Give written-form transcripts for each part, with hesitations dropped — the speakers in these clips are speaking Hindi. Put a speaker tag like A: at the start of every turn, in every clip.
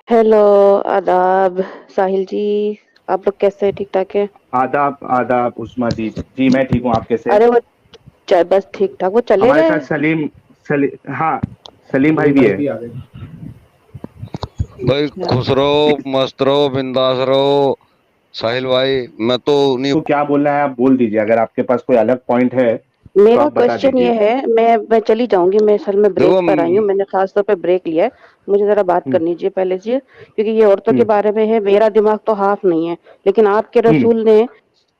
A: हेलो। आदाब। साहिल जी। आप लोग कैसे हैं? ठीक ठाक है?
B: आदाब आदाब उस्मा जी। जी मैं ठीक हूँ, आप कैसे हैं?
A: अरे वो बस ठीक ठाक, वो चले
B: हमारे
A: गए।
B: साथ सलीम, हाँ, सलीम भाई
A: सलीम
B: भी
A: भाई
B: है।
A: भी आ गए।
C: भाई
A: अच्छा।
C: खुश रहो, मस्त रहो, बिंदास रहो। साहिल भाई, मैं तो नहीं।
B: को क्या बोलना है आप बोल दीजिए, अगर आपके पास कोई अलग पॉइंट है तो
A: मेरा
B: आप बता
A: क्वेश्चन ये
B: दीजिए।
A: है, मैं चली जाऊंगी, मैं असल में ब्रेक
C: देखो
A: पर आई हूँ, मैंने खास तौर पे ब्रेक लिया है। मुझे जरा बात
B: हम्म,
A: करनी चाहिए पहले से, क्योंकि ये औरतों के
B: हम्म,
A: बारे में है। मेरा दिमाग तो हाफ नहीं है, लेकिन आपके
B: हम्म,
A: रसूल ने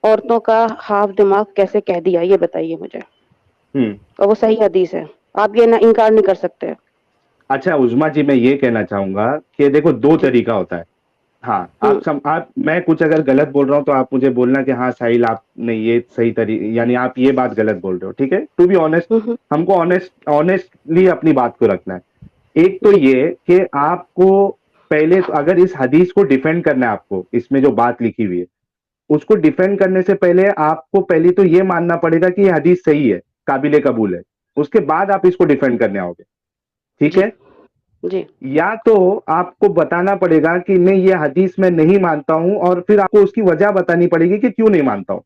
A: औरतों का हाफ दिमाग कैसे कह दिया, ये बताइए मुझे।
B: हम्म।
A: और वो सही हदीस है, आप ये ना इनकार नहीं कर सकते।
B: अच्छा उस्मा जी, मैं ये कहना चाहूंगा कि देखो दो
A: जी।
B: तरीका होता है। हाँ,
A: हम्म।
B: आप मैं कुछ अगर गलत बोल रहा हूँ तो आप मुझे बोलना कि हाँ साहिल आप नहीं, ये सही यानी आप ये बात गलत बोल रहे हो, ठीक है? टू बी ऑनेस्ट,
A: हम्म।
B: हमको ऑनेस्टली अपनी बात को रखना है। एक तो
A: जी।
B: ये कि आपको पहले तो अगर इस हदीस को डिफेंड करना है, आपको इसमें जो बात लिखी हुई है उसको डिफेंड करने से पहले आपको पहले तो ये मानना पड़ेगा कि ये हदीस सही है, काबिले कबूल है। उसके बाद आप इसको डिफेंड करने आओगे, ठीक
A: जी।
B: है?
A: जी।
B: या तो आपको बताना पड़ेगा कि नहीं ये हदीस मैं नहीं मानता हूं, और फिर आपको उसकी वजह बतानी पड़ेगी कि क्यों नहीं मानता हूं।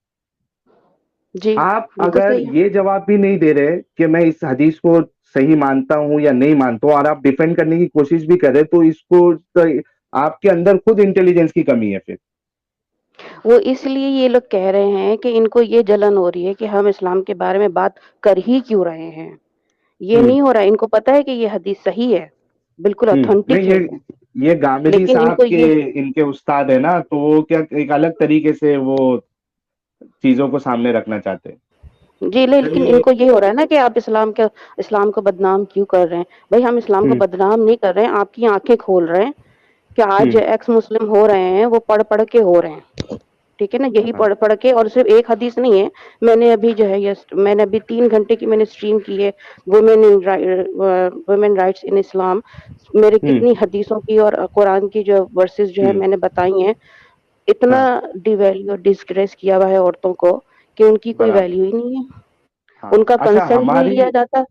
A: जी।
B: आप
A: बिल्कुल
B: अगर
A: सही है।
B: ये जवाब भी नहीं दे रहे कि मैं इस हदीस को सही मानता हूं या नहीं मानता हूं, और आप डिफेंड करने की कोशिश भी कर रहे, तो तो आपके अंदर खुद इंटेलिजेंस की कमी है फिर।
A: वो इसलिए ये लोग कह रहे हैं कि इनको ये जलन हो रही है कि हम इस्लाम के बारे में बात कर ही क्यों रहे हैं। ये
B: हम्म,
A: नहीं हो रहा है, इनको पता है कि ये हदीस सही है, बिल्कुल
B: नहीं
A: ऑथेंटिक है ये।
B: ये गामिदी
A: लेकिन
B: साहब
A: इनको
B: के
A: ये
B: इनके उस्ताद है ना, तो वो क्या एक अलग तरीके से वो चीजों को सामने रखना चाहते हैं।
A: जी, लेकिन
B: चलिए।
A: इनको ये हो रहा है ना कि आप इस्लाम को बदनाम क्यों कर रहे हैं? भाई हम इस्लाम को
B: हम्म,
A: बदनाम नहीं कर रहे हैं, आपकी आंखें खोल रहे हैं कि आज
B: हम्म,
A: एक्स मुस्लिम हो रहे हैं, वो पढ़-पढ़ के हो रहे हैं। ठीक है ना? यही
B: हाँ,
A: पढ़-पढ़ के, और सिर्फ़ एक हदीस नहीं है। मैंने अभी 3 घंटे की मैंने स्ट्रीम की है, वुमेन राइट्स इन इस्लाम। मेरे
B: हम्म,
A: कितनी हदीसों की और कुरान की जो वर्सेस जो है
B: हम्म,
A: मैंने बताई हैं। इतना
B: हाँ,
A: डिवैल्यू और डिसग्रेस किया हुआ है औरतों को कि उनकी कोई
B: बराबर।
A: वैल्यू ही नहीं है।
B: हाँ,
A: उनका
B: अच्छा
A: कंसेंट नहीं
B: हमारी,
A: लिया जाता।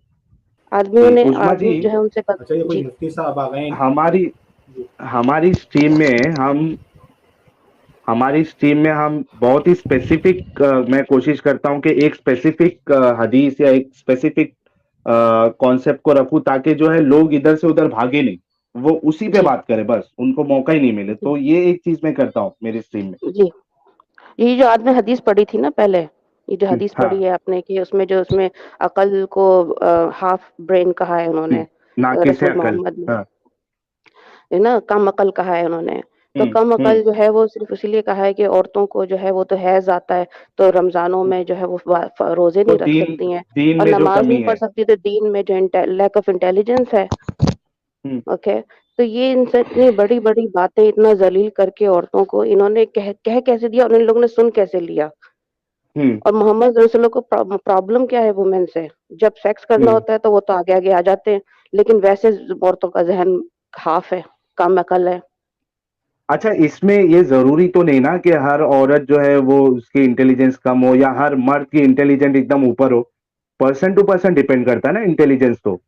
B: जी उस्मा जी,
A: आदमी जो है उनसे
B: अच्छा ये कोई
A: जी।
B: मुफ्ती साहब आ गए हैं। हमारी हमारी स्ट्रीम में हम हमारी स्ट्रीम में हम बहुत ही स्पेसिफिक, मैं कोशिश करता हूं कि एक स्पेसिफिक हदीस या एक स्पेसिफिक कॉन्सेप्ट को रखूं, ताकि जो है लोग इधर से उधर भागे नहीं, वो उसी पे
A: जी।
B: बात करें, बस उनको मौका ही नहीं मिले। तो ये एक चीज मैं करता हूँ मेरी स्ट्रीम में।
A: जी। ये जो आपने हदीस पढ़ी थी ना पहले, ये जो हदीस पढ़ी
B: हाँ।
A: है आपने कि उसमें अकल को हाफ ब्रेन कहा है उन्होंने,
B: नाकिस है
A: रसूल
B: अकल।
A: मोहम्मद ने,
B: हाँ।
A: है ना? कम अकल कहा है उन्होंने। तो कम
B: हम्म।
A: अकल जो है वो सिर्फ़ इसीलिए कहा है कि औरतों को जो है वो तो हैज़ आता है, तो रमज़ानों में जो है वो रोज़े
B: तो
A: नहीं रख सकती हैं
B: दीन
A: और
B: में जो
A: नमाज़ नहीं
B: कमी
A: पढ़
B: है।
A: सकती, तो दीन में जो लैक ऑफ इंटेलिजेंस है।
B: हम्म,
A: ओके। तो ये इनसे इतनी बड़ी-बड़ी बातें इतना ज़लील करके औरतों को इन्होंने कह कैसे दिया और इन लोगों ने सुन कैसे लिया?
B: हम्म,
A: और मोहम्मद रसूलुल्लाह को प्रॉब्लम क्या है वुमेन से? जब सेक्स करना
B: हम्म।
A: होता है तो वो तो आगे-आगे आ जाते हैं, लेकिन वैसे औरतों का ज़हन हाफ़ है, कम अकल है।
B: अच्छा, इसमें ये जरूरी तो नहीं ना कि हर औरत जो है वो उसकी इंटेलिजेंस कम हो, या हर मर्द की इंटेलिजेंस एकदम ऊपर हो। पर्सन टू पर्सन डिपेंड करता है ना इंटेलिजेंस तो।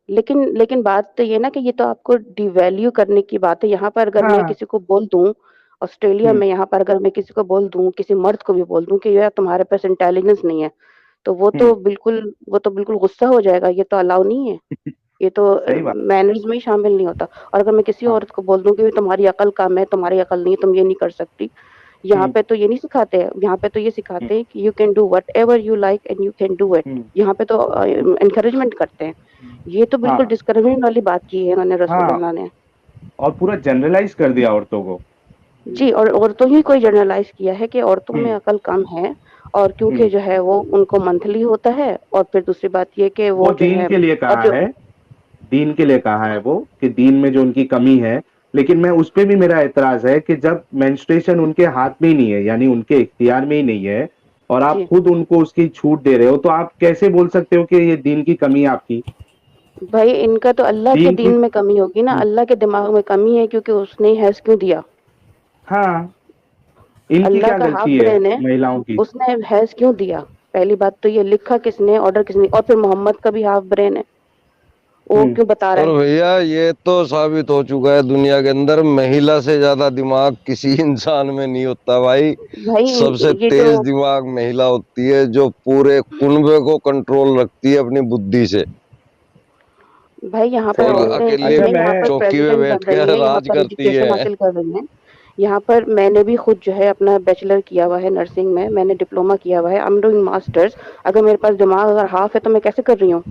A: लेकिन बात तो ये ना कि ये तो आपको डिवैल्यू करने की बात है। यहाँ पर अगर मैं
B: हाँ।
A: किसी को बोल दूँ, ऑस्ट्रेलिया
B: हम्म,
A: में यहाँ पर अगर मैं किसी को बोल दूँ, किसी मर्द को भी बोल दूँ कि यार तुम्हारे पास इंटेलिजेंस नहीं है, तो
B: हम्म।
A: वो तो बिल्कुल गुस्सा हो जाएगा, ये तो अलाउ नहीं है। ये तो
B: सही बात।
A: मैनर्स में ही शामिल नहीं होता। और अगर मैं किसी
B: हाँ।
A: औरत को बोल दूँ कि तुम्हारी अकल कम है, तुम्हारी अकल नहीं है, तुम ये नहीं कर सकती, यहाँ
B: हम्म,
A: पे तो ये नहीं सिखाते हैं, यहाँ पे तो ये
B: हम्म,
A: सिखाते हैं कि you can do whatever you like and you can do it.
B: हम्म,
A: यहाँ पे तो एनकरेजमेंट करते हैं। ये तो बिल्कुल
B: हाँ,
A: डिस्करेजमेंट वाली बात की है इन्होंने
B: हाँ,
A: रसूलुल्लाह ने।
B: और पूरा जनरलाइज कर दिया औरतों को।
A: जी, और औरतों ही को जनरलाइज़ किया है कि औरतों में
B: हम्म,
A: अकल कम है, और क्योंकि
B: हम्म।
A: जो है वो उनको मंथली होता है, और फिर दूसरी बात ये कि
B: वो
A: वो जो
B: दीन
A: है
B: के लिए
A: और
B: कहा
A: जो
B: है, दीन के लिए कहा है वो, कि दीन में जो उनकी कमी है। लेकिन मैं उस पे भी मेरा एतराज है कि जब मेंस्ट्रुएशन उनके हाथ में ही नहीं है, यानी उनके इख्तियार में ही नहीं है, और आप
A: जी।
B: खुद उनको उसकी छूट दे रहे हो, तो आप कैसे बोल सकते हो कि ये दीन की कमी है आपकी?
A: भाई इनका तो अल्लाह के
B: दीन की।
A: दीन में कमी होगी ना, अल्लाह के दिमाग में कमी है, क्योंकि उसने हैज़ क्यों दिया?
B: हाँ, इनकी
A: अल्लाह
B: क्या
A: का हाफ
B: गलती है
A: ब्रेन है,
B: महिलाओं की?
A: उसने हैज़ क्यों दिया? पहली बात तो ये लिखा किसने, ऑर्डर किसने, और फिर मोहम्मद का भी हाफ ब्रेन है। वो क्यों बता रहा
C: और
A: है?
C: भैया ये तो साबित हो चुका है दुनिया के अंदर, महिला से ज्यादा दिमाग किसी इंसान में नहीं होता भाई।
A: भाई
C: सबसे
A: ये जो
C: तेज दिमाग महिला होती है, जो पूरे कुनबे को कंट्रोल रखती है अपनी बुद्धि से,
A: भाई यहाँ पर
C: और
B: तो
A: औरतें
C: अकेले
B: अच्छा
A: इतने यहाँ पर
C: चौकी में
A: प्रेसिडेंट
C: बैठ
A: बन
C: के
A: रही हैं, यहाँ
C: राज
A: पर
C: करती
A: एजुकेशन
C: है।
A: हासिल कर रही हैं। यहाँ पर मैंने भी खुद जो है अपना बैचलर किया हुआ है नर्सिंग में, मैंने डिप्लोमा किया हुआ है, आई एम डूइंग मास्टर्स। अगर मेरे पास दिमाग अगर हाफ है तो मैं कैसे कर रही हूँ?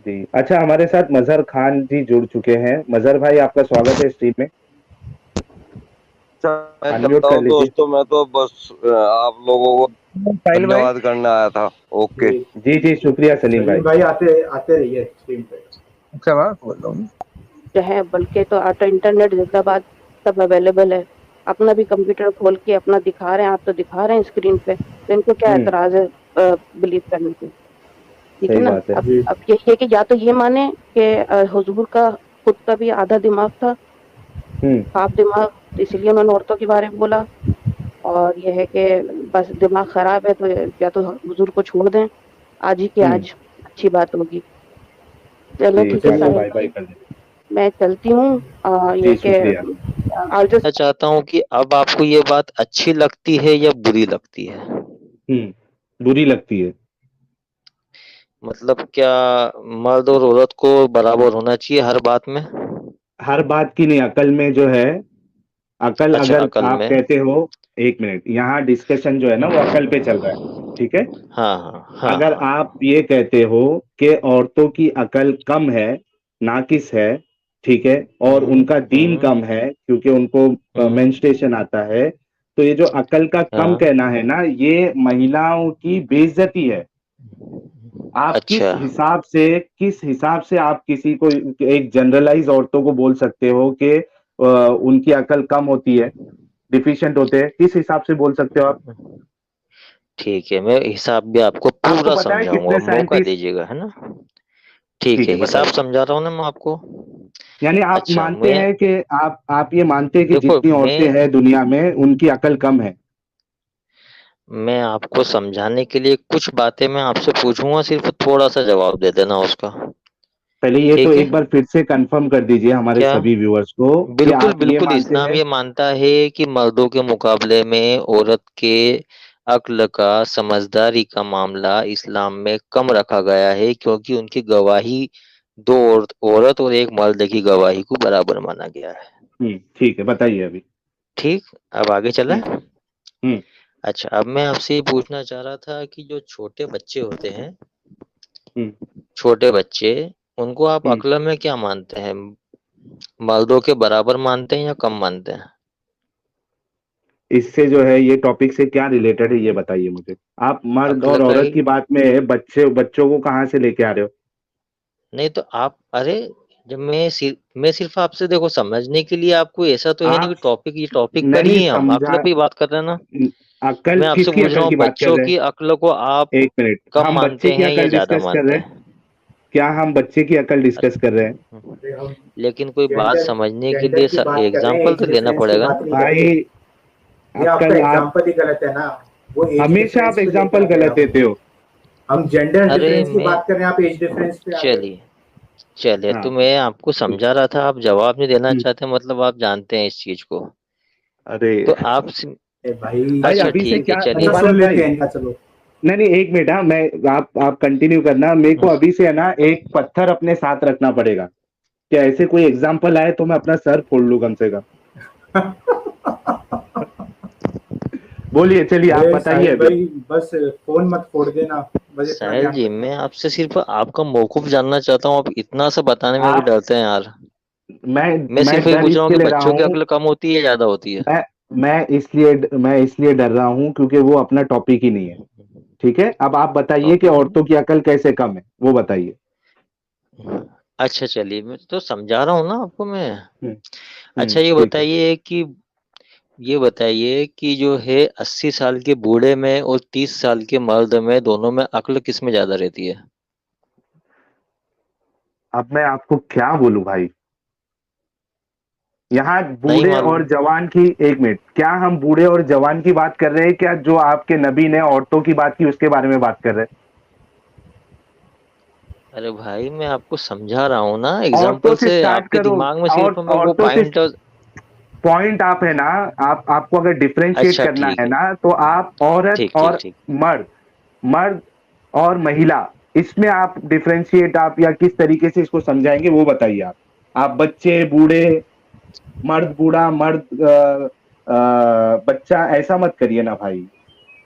B: जी, अच्छा हमारे साथ मजहर खान जी जुड़ चुके हैं। मजहर भाई आपका स्वागत है स्ट्रीम में।
C: अच्छा, मैं
B: अनम्यूट
C: चलता
B: कर
C: हूँ
B: लीजिए।
C: दोस्तों, मैं तो बस आप लोगों को
B: साहिल भाई।
C: धन्यवाद करने आया था। ओके।
D: जी
B: जी जी, शुक्रिया सलीम भाई।
D: सलीम भाई आते आते रहिए स्ट्रीम पे।
C: अच्छा, मैं बोल रहा हूँ।
A: जो है बल्कि तो आटा इंटरनेट जिंदाबाद, सब अवेलेबल है। अपना भी कंप्यूटर खोल के अपना दिखा रहे हैं, आप तो दिखा रहे हैं स्क्रीन पे, तो इनको क्या
B: हम्म,
A: एतराज है बिलीव करने पे? ठीक है
B: सही
A: ना?
B: बात है।
A: अब
D: जी
A: अब ये है कि या तो ये माने कि हुजूर का खुद का भी आधा दिमाग था,
B: हम्म,
A: हाफ दिमाग, तो इसलिए उन्होंने औरतों के बारे में बोला। और ये है कि बस दिमाग खराब है तो या तो हुजूर को छोड़ दें, आज ही के
B: हम्म।
A: आज अच्छी बात होगी। चलो
B: जी,
A: ठीक है
B: चलिए
D: चलिए।
A: साहिल
B: बाय बाय
A: भाई,
B: कर देते।
A: मैं चलती हूँ।
B: जी
A: ये कि
B: शुक्रिया।
A: I'll just
E: मैं चाहता हूँ कि अब आपको ये बात अच्छी लगती है या बुरी लगती है?
B: बुरी लगती है।
E: मतलब क्या मर्द और औरत को बराबर होना चाहिए हर बात में?
B: हर बात की नहीं, अकल में जो है, अकल
E: अच्छा,
B: अगर
E: अकल
B: आप
E: में।
B: कहते हो, एक मिनट, यहाँ डिस्कशन जो है ना वो अकल पे चल रहा है। ठीक है।
E: हाँ हाँ हाँ
B: अगर
E: हाँ।
B: आप ये कहते हो कि औरतों की अकल कम है, नाकिस है, ठीक है, और
E: हम्म
B: उनका दीन
E: हम्म
B: कम है क्योंकि उनको
E: हम्म।
B: मेंस्ट्रुएशन आता है, तो ये जो अकल का कम
E: हाँ।
B: कहना है ना, ये महिलाओं की बेइज्जती है। आप
E: अच्छा।
B: किस हिसाब से आप किसी को, एक जनरलाइज औरतों को बोल सकते हो कि उनकी अकल कम होती है, डिफिशिएंट होते हैं? किस हिसाब से बोल सकते हो आप?
E: ठीक है, मैं हिसाब भी आपको
B: आपको
E: पूरा
B: पता है
E: समझाऊंगा,
B: कितने
E: मौका
B: साइंटिस्ट?
E: दीजिएगा, है ना? ठीक
B: ठीक
E: है,
B: है,
E: हिसाब
B: बताइए।
E: समझा रहा हूँ ना मैं आपको।
B: यानी आप
E: अच्छा,
B: मानते
E: मैं
B: हैं कि आप ये मानते हैं कि
E: देखो
B: जितनी औरतें हैं दुनिया में उनकी अकल कम है?
E: मैं आपको समझाने के लिए कुछ बातें मैं आपसे पूछूंगा, सिर्फ थोड़ा सा जवाब दे देना उसका।
B: पहले ये तो
E: ठीक है?
B: एक बार फिर से कंफर्म कर दीजिए हमारे
E: क्या?
B: सभी व्यूअर्स को कि
E: बिल्कुल
B: आप ये
E: बिल्कुल,
B: मानते
E: इस्लाम
B: हैं।
E: ये मानता है कि मर्दों के मुकाबले में औरत के अक्ल का, समझदारी का मामला इस्लाम में कम रखा गया है, क्योंकि उनकी गवाही दो औरत और एक मर्द की गवाही को बराबर माना गया है।
B: ठीक है, बताइए अभी।
E: ठीक, अब आगे चले।
B: हम्म, हम्म,
E: अच्छा, अब मैं आपसे ये पूछना चाह रहा था कि जो छोटे बच्चे होते हैं,
B: हम्म,
E: छोटे बच्चे, उनको आप
B: हम्म।
E: अक्ल में क्या मानते हैं? मर्दों के बराबर मानते हैं या कम मानते हैं?
B: इससे जो है, ये टॉपिक से क्या रिलेटेड है ये बताइए मुझे। आप मर्द
E: अक्ल
B: और
E: का
B: औरत
E: ही।
B: की बात में बच्चों को कहाँ से लेके आ रहे हो?
E: नहीं तो आप, अरे, जब मैं सिर्फ आपसे, देखो, समझने के लिए, आपको ऐसा तो है नहीं
B: आप
E: कि टॉपिक, ये टॉपिक पर
B: नहीं
E: ही हम
B: समझा।
E: अक्ल पे ही बात कर रहे हैं ना।
B: अकल,
E: मैं आपसे
B: किसकी
E: पूछ रहा
B: अकल
E: हूँ
B: की बात कर
E: बच्चों
B: रहे हैं?
E: की अक्ल को आप
B: एक मिनट,
E: कम
B: हम बच्चे
E: मानते
B: की
E: हैं या
B: अकल
E: ज्यादा
B: डिस्कस कर
E: मानते
B: रहे हैं?
E: हैं?
B: क्या हम बच्चे की अकल डिस्कस कर रहे हैं?
D: अरे हम
E: लेकिन कोई बात
D: जेंडर
E: समझने के
D: जेंडर
E: लिए
D: की बात कर रहे हैं,
E: एग्जाम्पल
D: एज
E: तो देना
D: डिफरेंस की
E: पड़ेगा
D: बात
E: ना।
D: नहीं कर रहे।
B: भाई,
D: ये आपका
B: अकल आप
D: एग्जाम्पल ही गलत है ना। वो एज
B: हमेशा आप
D: डिफरेंस पे लेके
B: एग्जाम्पल
D: आ गए।
B: गलत देते हो।
D: हम जेंडर
E: अरे
D: डिफरेंस की
E: मैं,
D: बात कर रहे हैं, आप एज डिफरेंस पे आ गए।
E: चलिए, चलिए, तो
B: हाँ,
E: मैं आपको समझा रहा था, आप जवाब नहीं देना
B: हम्म,
E: चाहते, मतलब आप जानते हैं इस चीज को।
B: अरे
E: तो आप
D: ए भाई,
B: भाई,
E: अच्छा
B: अभी से
E: ठीक है,
B: क्या
E: चलिए।
D: अच्छा सुन
B: मुबारक
D: लेते
B: भाई।
D: हैं इनका, चलो।
B: नहीं नहीं, एक मिनट, हाँ, मैं आप कंटिन्यू करना। मेरे को अभी से है ना एक पत्थर अपने साथ रखना पड़ेगा कि ऐसे कोई एग्जाम्पल आए तो मैं अपना सर फोड़ लूं कम से कम। बोलिए, चलिए आप
D: अरे
B: बताइए
D: साहिल
B: अभी।
D: भाई, बस फोन मत फोड़ देना, बस इतना
E: साहिल
D: ध्यान
E: जी,
D: रखना।
E: मैं आपसे सिर्फ आपका मौकूफ जानना चाहता हूँ, आप इतना सा बताने में भी
B: आप
E: डरते हैं यार।
B: मैं
E: मैं
B: मैं
E: सिर्फ ये
B: डर
E: पूछ रहा हूँ
B: इसके
E: कि
B: ले रहा
E: बच्चों की
B: हूँ।
E: अक्ल कम होती है, ज्यादा होती है?
B: मैं मैं इसलिए डर रहा हूँ क्योंकि वो अपना टॉपिक ही नहीं है। ठीक है, अब आप बताइए कि
E: टॉपिक है।
B: औरतों की अकल कैसे कम है, वो बताइए।
E: अच्छा चलिए, मैं तो समझा रहा हूँ ना आपको मैं।
B: हम्म,
E: अच्छा,
B: ठीक है।
E: ये बताइए कि जो है 80 साल के बूढ़े में और 30 साल के मर्द में, दोनों में अक्ल किस में ज्यादा रहती है?
B: अब मैं आपको क्या बोलूं भाई? यहाँ
E: नहीं
B: बूढ़े
E: मालूम?
B: और जवान की, एक मिनट, क्या हम बूढ़े और जवान की बात कर रहे हैं, क्या जो आपके नबी ने औरतों की बात की उसके बारे में बात कर रहे हैं?
E: अरे भाई मैं आपको समझा रहा हूँ ना
B: औरतों
E: एग्जाम्पल
B: से
E: से,
B: स्टार्ट
E: आपके
B: करो।
E: दिमाग में
B: और
E: सिर्फ मैं वो
B: औरतों से
E: पॉइंट।
B: पॉइंट आप है ना, आप आपको अगर डिफरेंशिएट
E: अच्छा
B: करना
E: ठीक
B: है
E: है,
B: ना, तो आप औरत
E: ठीक ठीक
B: और
E: ठीक।
B: मर्द, मर्द और महिला, इसमें आप डिफरेंशिएट आप या किस तरीके से इसको समझाएंगे वो बताइए। आप बच्चे बूढ़े, मर्द बूढ़ा, मर्द बच्चा, ऐसा मत करिए ना भाई।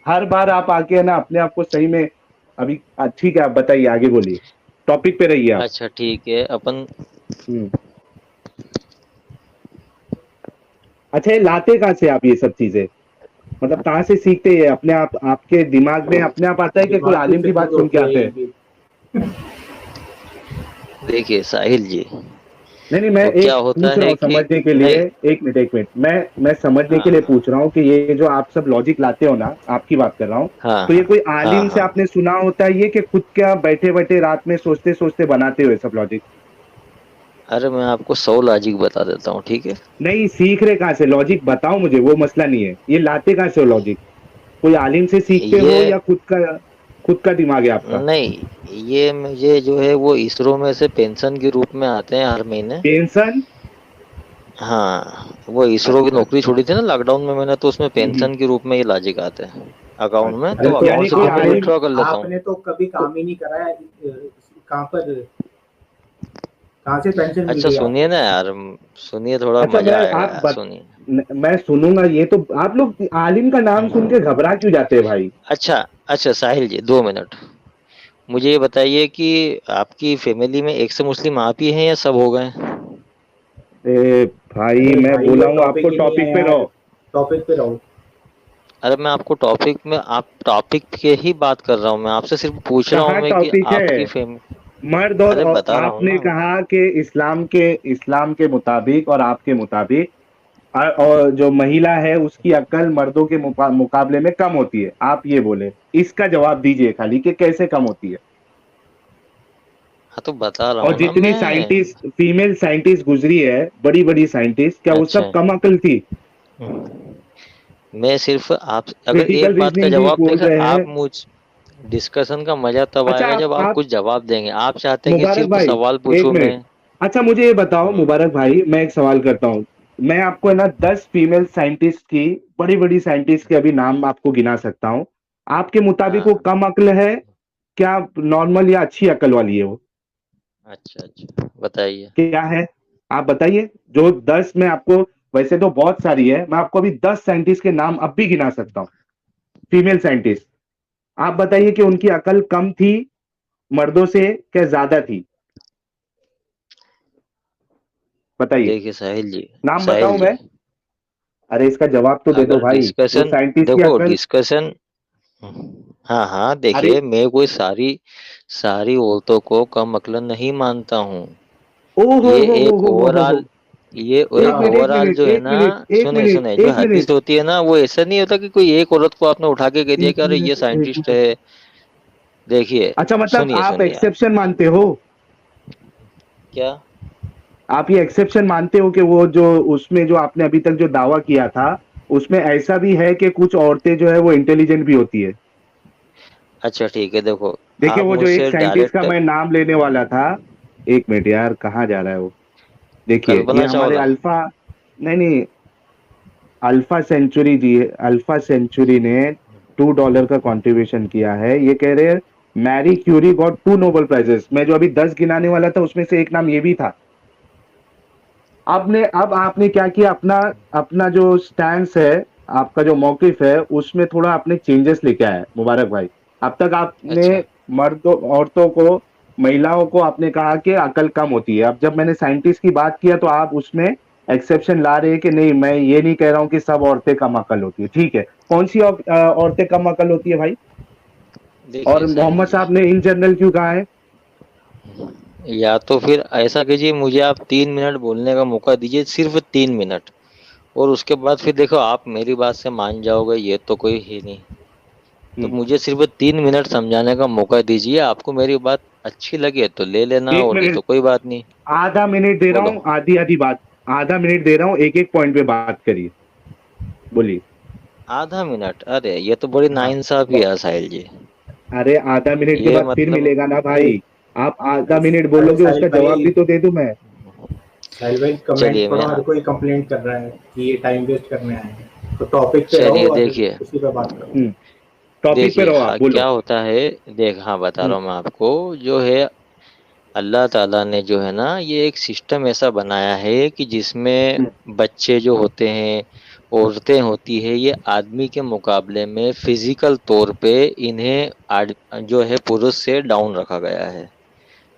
B: हर बार आप आके है ना अपने आप को सही में। अभी ठीक है, आप बताइए, आगे बोलिए, टॉपिक पे रहिए आप।
E: अच्छा ठीक है अपन।
B: हम्म। अच्छा, ये लाते कहाँ से आप ये सब चीजें? मतलब कहाँ से सीखते हैं? अपने आप आपके दिमाग में अपने आप आता है कि कोई
D: दिमाग की
B: आलिम की बात
D: फितरत
B: सुन के
D: होती है
B: आते हैं?
D: इनकी।
E: देखिए साहिल जी,
B: नहीं नहीं, मैं
E: वो क्या
B: एक
E: होता
B: पूछ रहा
E: है
B: हूँ
E: कि
B: समझने के लिए।
E: नहीं।
B: एक मिनट एक मिनट, मैं समझने के लिए
E: हाँ
B: पूछ रहा हूँ कि ये जो आप सब लॉजिक लाते हो ना, आपकी बात कर रहा हूँ।
E: हाँ
B: तो ये
E: हाँ
B: कोई
E: हाँ
B: आलिम से
E: हाँ।
B: आपने सुना होता है ये, कि खुद क्या बैठे बैठे रात में सोचते सोचते बनाते हुए सब लॉजिक?
E: अरे मैं आपको 100 लॉजिक बता देता हूँ, ठीक है।
B: नहीं, सीख रहे कहाँ से? लॉजिक बताओ मुझे, वो मसला नहीं है, ये लाते कहाँ से हो लॉजिक? कोई आलिम से सीखते
E: ये
B: हो या खुद का दिमाग है आपका?
E: नहीं, ये मुझे जो है वो इसरो में से पेंशन के रूप में आते हैं हर महीने।
B: टेंशन?
E: हाँ, वो इसरो की
B: अच्छा।
E: नौकरी छोड़ी थी ना लॉकडाउन में मैंने, तो उसमें
B: हम्म।
E: पेंशन के रूप में ये लॉजिक आते हैं अकाउंट में,
B: अच्छा,
E: तो
D: अरे तो
E: अकाउंट
B: यानी
E: से
B: कोई
E: तो मैं
B: आलिम
E: विड्रॉ कर लेता हूँ।
D: आपने तो कभी
B: को,
D: काम ही नहीं करा है। कहाँ पर, कहाँ से पेंशन मिल
E: अच्छा
D: रही है
E: सुनिए
D: आपको?
E: ना यार, सुनिए, थोड़ा
B: अच्छा
E: मजा
B: मैं
E: आएगा
B: आप
E: यार, सुनिए।
B: मैं सुनूंगा। ये तो आप लोग आलिम का नाम सुन के घबरा क्यों जाते हैं भाई?
E: अच्छा अच्छा साहिल जी, 2 मिनट। मुझे ये बताइए कि आपकी फैमिली में एक से मुस्लिम आप ही हैं या सब हो गए?
B: ए भाई,
D: अरे
B: मैं
D: भाई
B: बोला
D: वो
B: हूँ
D: टॉपिक
B: आपको,
D: ही नहीं है
B: टॉपिक पे
D: यार।
B: रहो।
D: टॉपिक पे रहो।
E: अरे मैं आपको टॉपिक में, आप टॉपिक के ही बात कर रहा हूँ, मैं आपसे सिर्फ पूछ रहा हूँ
B: कहाँ
E: मैं कि
B: टॉपिक
E: आपकी
B: है?
E: फैमिली।
B: मर्द
E: अरे
B: और
E: बता रहा हूँ
B: आपने
E: ना।
B: कहा कि इस्लाम के मुताबिक और आपके मुताबिक, और जो महिला है उसकी अक्ल मर्दों के मुकाबले में कम होती है, आप ये बोले। इसका जवाब दीजिए खाली, कि कैसे कम होती है।
E: हाँ तो बता रहा
B: और
E: हूँ ना
B: जितनी
E: मैं।
B: साइंटिस्ट, फीमेल साइंटिस्ट गुजरी है, बड़ी बड़ी साइंटिस्ट, क्या वो
E: अच्छा।
B: सब कम अकल थी?
E: मैं सिर्फ आप अगर
B: क्रिटिकल
E: एक बात का
B: रीजनिंग भी
E: जवाब
B: बोल
E: देगा,
B: रहे हैं।
E: आप मुझ डिस्कशन का मजा तब
B: अच्छा,
E: आएगा जब आप
B: आप
E: कुछ जवाब देंगे, आप चाहते हैं कि
B: मुबारक
E: सिर्फ
B: भाई,
E: सवाल
B: एक
E: पूछूं मैं।
B: मिनट। अच्छा, मुझे ये बताओ
E: हम्म,
B: मुबारक भाई, मैं एक सवाल करता हूँ। मैं आपको है ना 10 फीमेल साइंटिस्ट की, बड़ी बड़ी साइंटिस्ट के अभी नाम आपको गिना सकता हूँ। आपके मुताबिक वो
E: हाँ।
B: कम अक्ल है, क्या नॉर्मल या अच्छी अकल वाली है वो?
E: अच्छा अच्छा बताइए।
B: क्या है? आप बताइए। जो 10 में आपको, वैसे तो बहुत सारी है, मैं आपको अभी 10 साइंटिस्ट के नाम अब भी गिना सकता हूँ, फीमेल साइंटिस्ट। आप बताइए कि उनकी अकल कम थी मर्दों से, क्या ज्यादा थी? बताइए।
E: देखिए साहिल जी,
B: नाम
E: साहिल
B: बताऊं
E: जी,
B: मैं? अरे इसका जवाब तो दे दो
E: अगर
B: भाई, वो
E: डिस्कशन,
B: साइंटिस्ट की
E: देखो
B: अकल।
E: डिस्कशन, हाँ हाँ
B: अरे,
E: देखिए, मैं कोई सारी सारी औरतों को कम अक्ल नहीं मानता हूँ।
B: ओ
E: ये एक
B: हो।
E: ओवरऑल, ये
B: एक
E: एक
B: मिनट एक
E: ओवरऑल
B: मिनट
E: जो है
B: एक
E: ना।
B: मिनट एक
E: सुने
B: मिनट
E: सुने, जो
B: एक मिनट
E: हदीस होती है ना, वो ऐसा नहीं होता कि कोई एक औरत को आपने उठा के कह दिया
B: एक
E: कि अरे ये
B: मिनट एक
E: साइंटिस्ट
B: मिनट।
E: है। देखिए,
B: अच्छा, मतलब
E: सुनिए
B: आप
E: सुनिए आप।
B: एक्सेप्शन मानते हो?
E: क्या?
B: आप ये एक्सेप्शन मानते हो कि वो जो, उसमें जो आपने अभी तक जो दावा किया था, उसमें ऐसा भी है कि कुछ औरतें जो है वो इंटेलिजेंट भी होती है?
E: अच्छा ठीक है, देखो
B: देखिए,
E: आप
B: वो जो एक
E: मुझसे
B: साइंटिस्ट का
E: डायरेक्ट।
B: मैं नाम लेने वाला था। एक मिनट यार, कहाँ जा रहा है वो? देखिए, ये
E: कल्पना
B: हमारे
E: चावला।
B: अल्फा, नहीं नहीं, अल्फा सेंचुरी जी, अल्फा सेंचुरी ने $2 का कंट्रीब्यूशन किया है। ये कह रहे हैं Marie Curie got 2 Nobel prizes. मैं जो अभी 10 गिनाने वाला था उसमें से एक नाम ये भी था। अब आपने क्या किया, अपना अपना जो स्टैंस है, आपका जो मौकिफ है, उसमें थोड़ा आपने चेंजेस लेके आया है मुबारक भाई। अब तक आपने
E: अच्छा
B: मर्दों औरतों को, महिलाओं को आपने कहा कि अकल कम होती है। अब जब मैंने साइंटिस्ट की बात किया तो आप उसमें एक्सेप्शन ला रहे हैं कि नहीं, मैं ये नहीं कह रहा हूं कि सब औरतें कम अकल होती है। ठीक है, कौन सी औरतें कम अकल होती है भाई?
E: देखिए
B: और
E: साहिल
B: मोहम्मद
E: जी,
B: साहब ने इन जनरल क्यों कहा है?
E: या तो फिर ऐसा कीजिए, मुझे आप 3 मिनट बोलने का मौका दीजिए, सिर्फ 3 मिनट। और उसके बाद फिर देखो, आप मेरी बात से मान जाओगे ये तो कोई ही नहीं। तो
B: हम्म,
E: मुझे सिर्फ 3 मिनट समझाने का मौका दीजिए, आपको मेरी बात अच्छी लगे तो ले लेना,
B: एक
E: और नहीं तो
B: मिनट,
E: कोई बात नहीं।
B: आधा मिनट दे रहा
E: बोलो।
B: हूँ, आधी आधी बात। आधा मिनट दे रहा हूँ, एक एक पॉइंट पे बात करिए, बोलिए।
E: आधा मिनट? अरे ये तो बड़ी
B: हाँ,
E: नाइंसाफी है साहिल जी।
B: अरे आधा मिनट के
E: ये
B: बाद फिर
E: मतलब,
B: मिलेगा ना भाई। आप आधा मिनट बोलोगे, उसका जवाब भी तो दे दूं मैं।
D: साहिल भाई कमेंट
E: चलिए
D: पढ़ो,
E: मैं
D: हर कोई कंप्लेंट कर रहा है कि ये टाइम वेस्ट करने आए हैं, तो टॉपिक पे रहो
E: चलिए
D: और
E: देखिए
D: उसी पे बात करो।
B: टॉपिक पे
E: देखिए
B: रहो, आप
E: हाँ
B: बोलो।
E: क्या होता है। देख हाँ बता
B: हम्म,
E: रहा हूँ मैं आपको। जो है अल्लाह ताला ने जो है ना ये एक सिस्टम ऐसा बनाया है कि जिसमें
B: हम्म,
E: बच्चे जो होते हैं, औरतें होती है, ये आदमी के मुकाबले में फिजिकल तौर पे इन्हें जो है पुरुष से डाउन रखा गया है।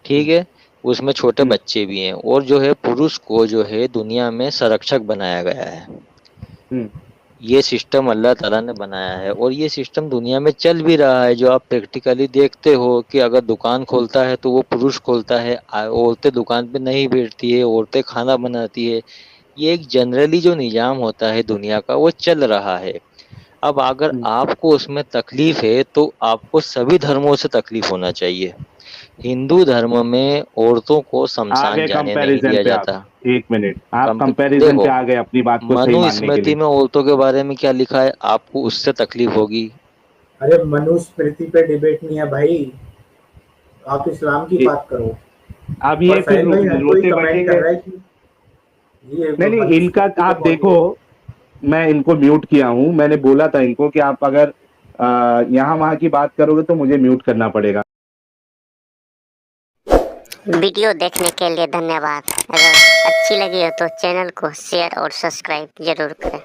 E: ठीक है। उसमें छोटे
B: हम्म,
E: बच्चे भी हैं और जो है पुरुष को जो है दुनिया में संरक्षक बनाया गया है।
B: हम्म,
E: ये सिस्टम अल्लाह ताला ने बनाया है और ये सिस्टम दुनिया में चल भी रहा है। जो आप प्रैक्टिकली देखते हो कि अगर दुकान
B: हम्म,
E: खोलता है तो वो पुरुष खोलता है, औरतें दुकान पे नहीं बैठती है, औरतें खाना बनाती है। ये एक जनरली जो निजाम होता है दुनिया का वो चल रहा है। अब अगर
B: हम्म।
E: आपको उसमें तकलीफ है तो आपको सभी धर्मों से तकलीफ होना चाहिए। हिंदू धर्म में औरतों को
B: आ
E: शमशान
B: गए
E: जाने नहीं
B: कंपैरिजन
E: दिया
B: पे आप।
E: जाता।
B: एक मिनट, आप
E: कंप
B: कंपैरिजन
E: देखो
B: पे आ गए अपनी बात को सही मानने के
E: मनुस्मृति
B: लिए।
E: में औरतों के बारे में क्या लिखा है, आपको उससे तकलीफ होगी।
D: अरे मनुस्मृति पे डिबेट नहीं है भाई, आप इस्लाम की
B: ए-
D: बात करो।
B: अब
D: और
B: ये फिर
D: साहिल भाई हर कोई
B: रोते
D: कमेंट कर
B: बैठेंगे।
D: रहा है कि ये
B: नहीं नहीं, इनका
D: मनुस्मृति पे
B: आप
D: कौन
B: देखो,
D: डिबेट।
B: मैं इनको म्यूट किया हूं। मैंने बोला था इनको कि आप अगर यहाँ वहां की बात करोगे तो मुझे म्यूट करना पड़ेगा।
F: वीडियो देखने के लिए धन्यवाद। अगर अच्छी लगी हो तो चैनल को शेयर और सब्सक्राइब जरूर करें।